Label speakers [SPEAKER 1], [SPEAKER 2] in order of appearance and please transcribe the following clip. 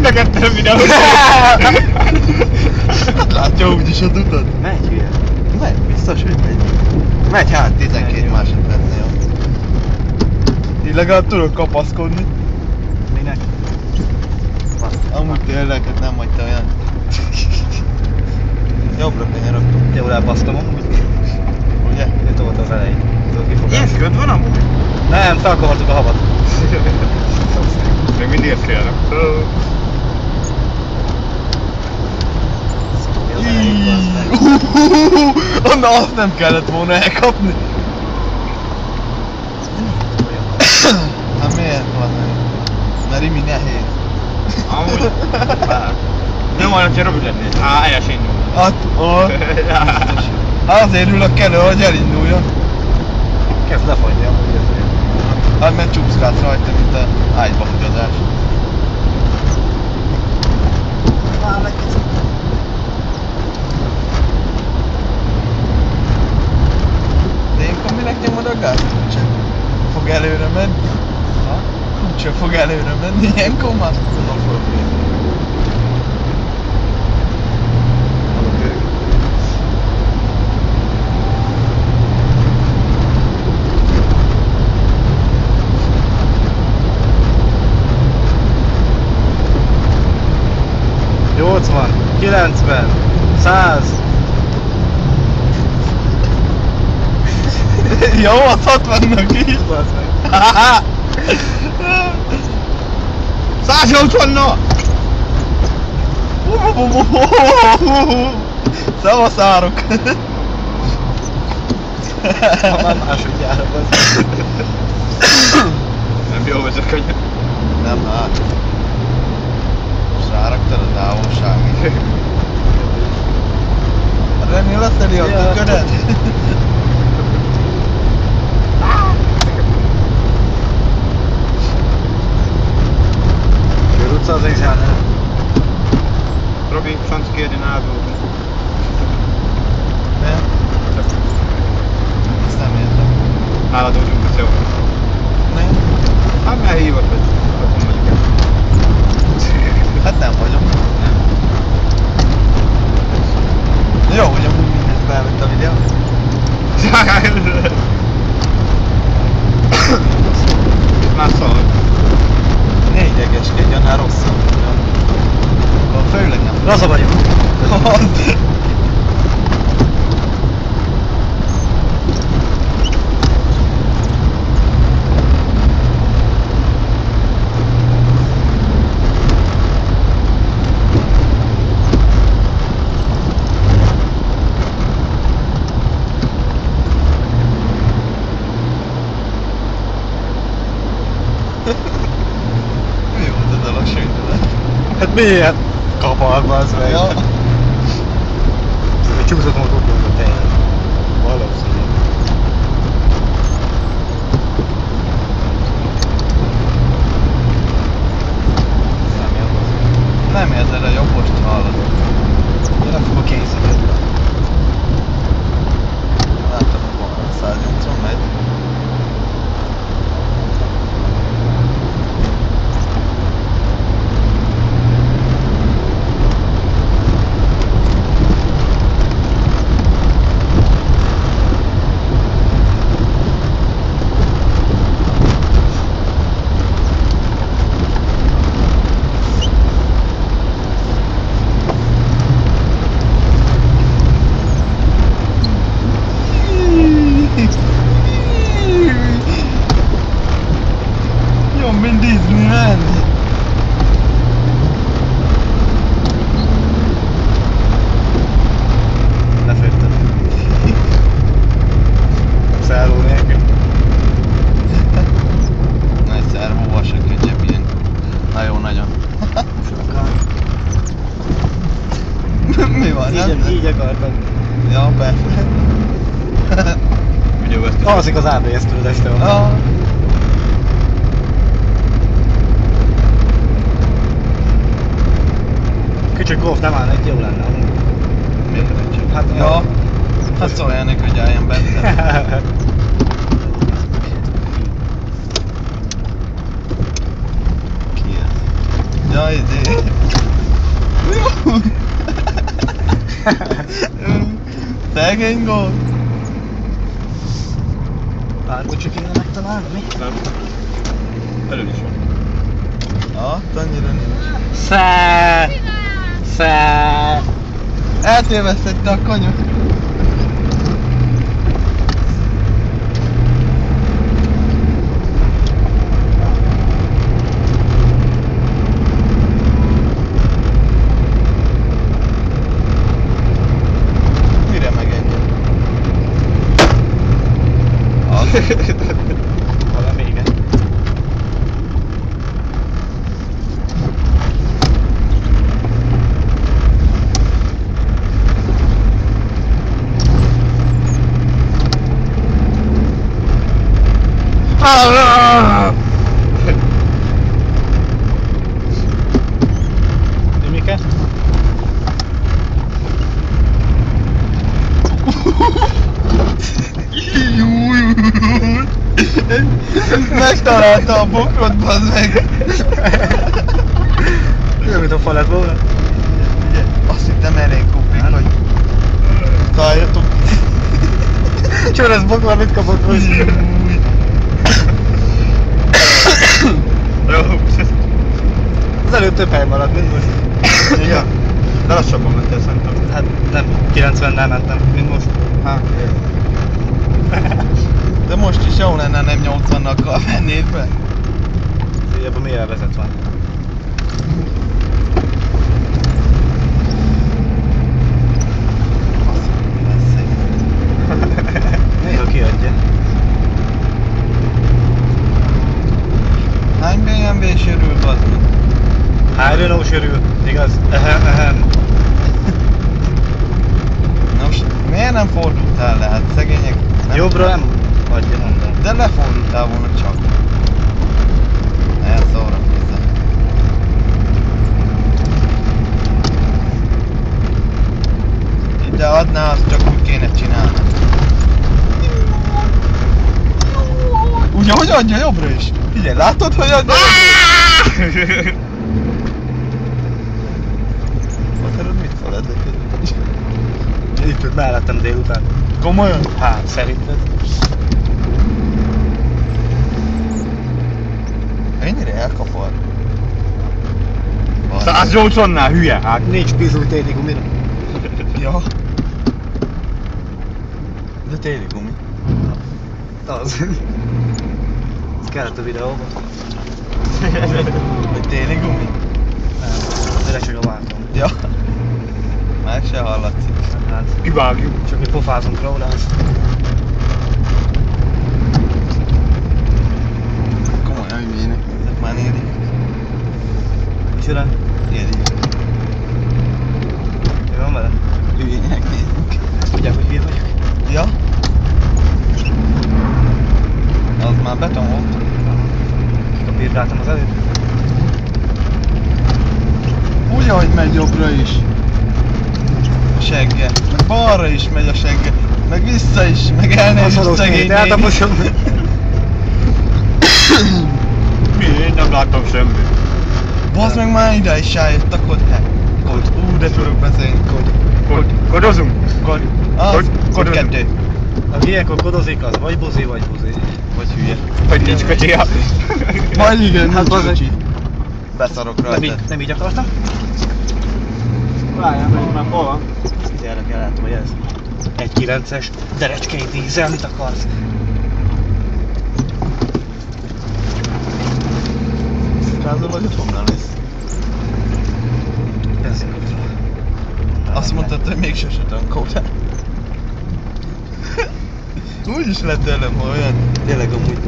[SPEAKER 1] mind a ketten videót.
[SPEAKER 2] Látja úgyis a utat.
[SPEAKER 3] Megy hülye.
[SPEAKER 2] Megy, biztos, hogy megy. Megy hát 12 másodpercnél. Így legalább tudok kapaszkodni.
[SPEAKER 3] Minek?
[SPEAKER 2] Amúgy tényleg, hát nem vagy te olyan. Jobbra kanyarodtunk.
[SPEAKER 3] Jól elbasztam amúgy.
[SPEAKER 2] Ugye?
[SPEAKER 3] Itt volt az elején.
[SPEAKER 1] Ilyen köd van amúgy?
[SPEAKER 3] Nem, felkavartuk a havat.
[SPEAKER 1] Még mindig ezt kérem.
[SPEAKER 2] Na azt nem kellett volna elkapni. Hát miért van? Mert imi nehéz.
[SPEAKER 1] Amúgy... Nem olyan, hogyha rövid lennél. El is indul.
[SPEAKER 2] Hát azért ülök elő, hogy elinduljon.
[SPEAKER 3] Kezd lefagyni amúgy ezért.
[SPEAKER 2] Hát mert csúszkálsz rajta, mint a ágyba hagyadás. De ilyenkor minek nyomod a gázt? Úgyse fog előre menni. Úgyse fog előre menni, ilyenkor már tudom fogni.
[SPEAKER 3] Van, 90, 100.
[SPEAKER 2] Jó, az 60-nak is. 180-na! Szevasz árok!
[SPEAKER 3] Már másodjára van.
[SPEAKER 1] Nem jó vezet könnyen.
[SPEAKER 2] Nem, hát. Most ráraktad a távolságig. Remél leszeli a tüködet?
[SPEAKER 3] Kör utca az egzálnál.
[SPEAKER 1] Robi, šanci kérni nálad.
[SPEAKER 2] Nem? Ezt nem értem.
[SPEAKER 1] Nálad úgyunk a szépen.
[SPEAKER 2] Nem?
[SPEAKER 1] Hát mert hívott, hogy akkor mondjuk el.
[SPEAKER 2] Hát nem vagyok.
[SPEAKER 1] Nem.
[SPEAKER 2] Jó, hogy amúgy mindent felvett a videó.
[SPEAKER 1] Már szól.
[SPEAKER 2] Négyegeskedj, annál rosszabb. Főleg nem.
[SPEAKER 3] Laza vagyok.
[SPEAKER 2] Mi volt a dolog sőtelen?
[SPEAKER 3] Hát miért? Kaparba az meg.
[SPEAKER 2] Ja.
[SPEAKER 3] Még csúszott volt ott mondom tényleg. Valószínűleg.
[SPEAKER 2] Nem érzed a jobbost hallod.
[SPEAKER 3] Én nem fogok kényszerülni.
[SPEAKER 2] Láttam, hogy van 180 megy. Jó, mint Disneyland.
[SPEAKER 3] Lefőttem. Szálló nélkül.
[SPEAKER 2] Na egy szervóval se könnyebb ilyen. Na jó, nagyon. Mi van, nem?
[SPEAKER 3] Így akartam.
[SPEAKER 2] Ja, persze.
[SPEAKER 1] Videóvesztő.
[SPEAKER 3] Alszik az ABS tőle este van.
[SPEAKER 2] Ja.
[SPEAKER 3] Kicsit golf nem állna, itt jó lenne.
[SPEAKER 2] Miért?
[SPEAKER 3] Hát
[SPEAKER 2] Ja. Hát szólj neki, hogy álljon benne. Ki ez? Ja, idé. szegény gól.
[SPEAKER 3] Árkocsi kéne megtalálni, mi?
[SPEAKER 1] Nem. Elő is van.
[SPEAKER 2] Annyira nincs.
[SPEAKER 3] Szá!
[SPEAKER 2] Eltévesztette a kanyar. Mire megenged?
[SPEAKER 3] Valami igen. Mike?
[SPEAKER 2] Megtalálta a bokrot, bazd meg!
[SPEAKER 3] Olyan, mint a fal lett volna.
[SPEAKER 2] Ugye, azt hittem elég kupik, hogy találjatok.
[SPEAKER 3] Csör, ez bokor, mit kapott most?
[SPEAKER 1] Jó.
[SPEAKER 3] Az előbb több hely maradt, mint most.
[SPEAKER 1] Ja. De lassabban mentél szerintem.
[SPEAKER 3] Hát nem, 90-nel mentem, mint most.
[SPEAKER 2] De most is jó lenne, nem 80-nakkal vennéd be.
[SPEAKER 3] Ebben mi elvezet van? Néha kiadja.
[SPEAKER 2] Hány BMW sörül, bazd meg?
[SPEAKER 3] Hány Renault sörül, igaz? Ehem.
[SPEAKER 2] Nos, miért nem fordultál le? Hát szegények... nem-
[SPEAKER 3] Jobbra nem adja, mondom.
[SPEAKER 2] De lefordultál volna csak. Elszórakozzál. De adná, azt csak úgy kéne csinálni. Ugye, hogy adja jobbra is? Figyelj, látod, hogy adja jobbra is? Akarod mit feledek?
[SPEAKER 3] Itt ült mellettem délután.
[SPEAKER 2] Komolyan?
[SPEAKER 3] Hát, szerinted?
[SPEAKER 2] Ennyire elkapar?
[SPEAKER 1] 180-nál hülye, hát.
[SPEAKER 3] Nincs pizul téli gumira.
[SPEAKER 2] Ja. De téli gumi.
[SPEAKER 3] Az. Ez kellett a videóban.
[SPEAKER 2] Hogy téli gumi?
[SPEAKER 3] Nem. De csak a látom.
[SPEAKER 2] Ja. Meg se hallatszik.
[SPEAKER 3] Hát,
[SPEAKER 1] Kivágjuk.
[SPEAKER 3] csak mi pofázunk róla.
[SPEAKER 2] Komolyan hülyének nézek, már nézik.
[SPEAKER 3] Micsoda?
[SPEAKER 2] Nézik.
[SPEAKER 3] Mi van vele?
[SPEAKER 2] Hülyének nézünk.
[SPEAKER 3] Tudják, hogy hülye vagyok?
[SPEAKER 2] Ja. Az már beton volt.
[SPEAKER 3] Kikapírgáltam az előtt.
[SPEAKER 2] Úgy, ahogy megy jobbra is. A segge. Meg balra is megy a segge. Meg vissza is. Meg elnézést szegény
[SPEAKER 3] Tehát a
[SPEAKER 2] néni.
[SPEAKER 3] mosom.
[SPEAKER 1] Mi? Én nem láttam semmit.
[SPEAKER 2] Bazd meg, már ide is eljött a kod. De tudok beszélni.
[SPEAKER 1] Kodozunk?
[SPEAKER 2] Az, kod
[SPEAKER 1] Kodozunk.
[SPEAKER 2] 2.
[SPEAKER 3] Ha ilyenkor kodozik, az vagy buzi, vagy buzi.
[SPEAKER 2] Vagy hülye.
[SPEAKER 1] Vagy nincs kocsia.
[SPEAKER 2] Vagy igen,
[SPEAKER 3] Hát
[SPEAKER 2] hát
[SPEAKER 3] bazd meg.
[SPEAKER 2] kocsi. Beszarok rajta.
[SPEAKER 3] Nem így akartam?
[SPEAKER 1] Várjál, meg már hol van?
[SPEAKER 3] Erre kell látom, hogy ez. 1.9-es derecskei dízel, mit akarsz?
[SPEAKER 2] Rázol vagy ott honnan lesz?
[SPEAKER 3] Benzinkútra.
[SPEAKER 2] Azt mondtad, hogy még sose tankoltál. Úgy is lett előbb, olyan.
[SPEAKER 3] Tényleg amúgy.